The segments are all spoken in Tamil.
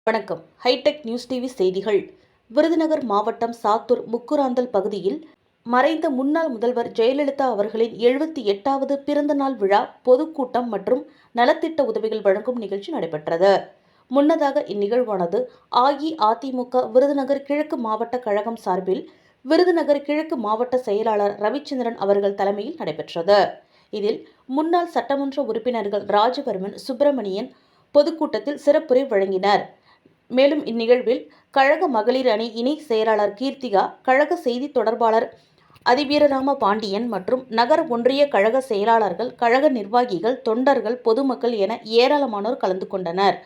வணக்கம். ஹைடெக் நியூஸ் டிவி செய்திகள். விருதுநகர் மாவட்டம் சாத்தூர் முக்குராந்தல் பகுதியில் மறைந்த முன்னாள் முதல்வர் ஜெயலலிதா அவர்களின் 78வது பிறந்த நாள் விழா பொதுக்கூட்டம் மற்றும் நலத்திட்ட உதவிகள் வழங்கும் நிகழ்ச்சி நடைபெற்றது. முன்னதாக இந்நிகழ்வானது அஇஅதிமுக விருதுநகர் கிழக்கு மாவட்ட கழகம் சார்பில் விருதுநகர் கிழக்கு மாவட்ட செயலாளர் ரவிச்சந்திரன் அவர்கள் தலைமையில் நடைபெற்றது. இதில் முன்னாள் சட்டமன்ற உறுப்பினர்கள் ராஜவர்மன், சுப்பிரமணியன் பொதுக்கூட்டத்தில் சிறப்புரை வழங்கினர். மேலும் இந்நிகழ்வில் கழக மகளிர் அணி இணை செயலாளர் கீர்த்திகா, கழக செய்தி தொடர்பாளர் அதிவீரராம பாண்டியன் மற்றும் நகர ஒன்றிய கழக செயலாளர்கள், கழக நிர்வாகிகள், தொண்டர்கள், பொதுமக்கள் என ஏராளமானோர் கலந்து கொண்டனர்.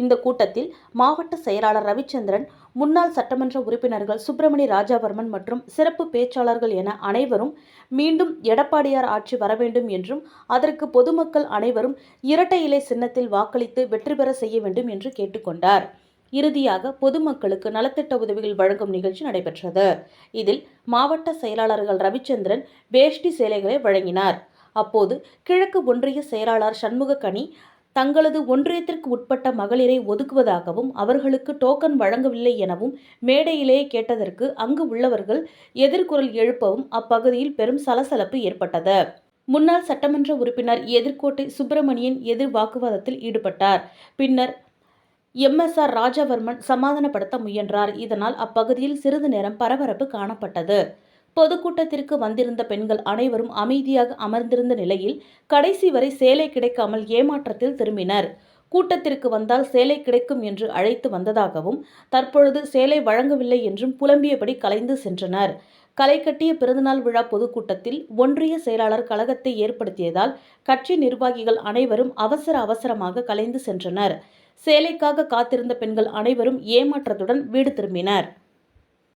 இந்த கூட்டத்தில் மாவட்ட செயலாளர் ரவிச்சந்திரன், முன்னாள் சட்டமன்ற உறுப்பினர்கள் சுப்பிரமணி ராஜவர்மன் மற்றும் சிறப்பு பேச்சாளர்கள் என அனைவரும் மீண்டும் எடப்பாடியார் ஆட்சி வர வேண்டும் என்றும் அதற்கு பொதுமக்கள் அனைவரும் இரட்டை இலை சின்னத்தில் வாக்களித்து வெற்றி பெற செய்ய வேண்டும் என்று கேட்டுக்கொண்டார். இறுதியாக பொதுமக்களுக்கு நலத்திட்ட உதவிகள் வழங்கும் நிகழ்ச்சி நடைபெற்றது. இதில் மாவட்ட செயலாளர்கள் ரவிச்சந்திரன் வேஷ்டி சேலைகளை வழங்கினார். அப்போது கிழக்கு ஒன்றிய செயலாளர் சண்முகக்கனி தங்களது ஒன்றியத்திற்கு உட்பட்ட மகளிரை ஒதுக்குவதாகவும் அவர்களுக்கு டோக்கன் வழங்கவில்லை எனவும் மேடையிலேயே கேட்டதற்கு அங்கு உள்ளவர்கள் எதிர்குரல் எழுப்பவும் அப்பகுதியில் பெரும் சலசலப்பு ஏற்பட்டது. முன்னாள் சட்டமன்ற உறுப்பினர் எதிர்கோட்டை சுப்பிரமணியன் எதிர் வாக்குவாதத்தில் ஈடுபட்டார். பின்னர் எம்.எஸ்.ஆர். ராஜவர்மன் சமாதானப்படுத்த முயன்றார். இதனால் அப்பகுதியில் சிறிது நேரம் பரபரப்பு காணப்பட்டது. பொதுக்கூட்டத்திற்கு வந்திருந்த பெண்கள் அனைவரும் அமைதியாக அமர்ந்திருந்த நிலையில் கடைசி வரை சேலை கிடைக்காமல் ஏமாற்றத்தில் திரும்பினர். கூட்டத்திற்கு வந்தால் சேலை கிடைக்கும் என்று அழைத்து வந்ததாகவும் தற்பொழுது சேலை வழங்கவில்லை என்றும் புலம்பியபடி கலைந்து சென்றனர். களை கட்டிய பிறந்தநாள் விழா பொதுக்கூட்டத்தில் ஒன்றிய செயலாளர் கலகத்தை ஏற்படுத்தியதால் கட்சி நிர்வாகிகள் அனைவரும் அவசரமாக கலைந்து சென்றனர். சேலைக்காக காத்திருந்த பெண்கள் அனைவரும் ஏமாற்றத்துடன் வீடு திரும்பினர்.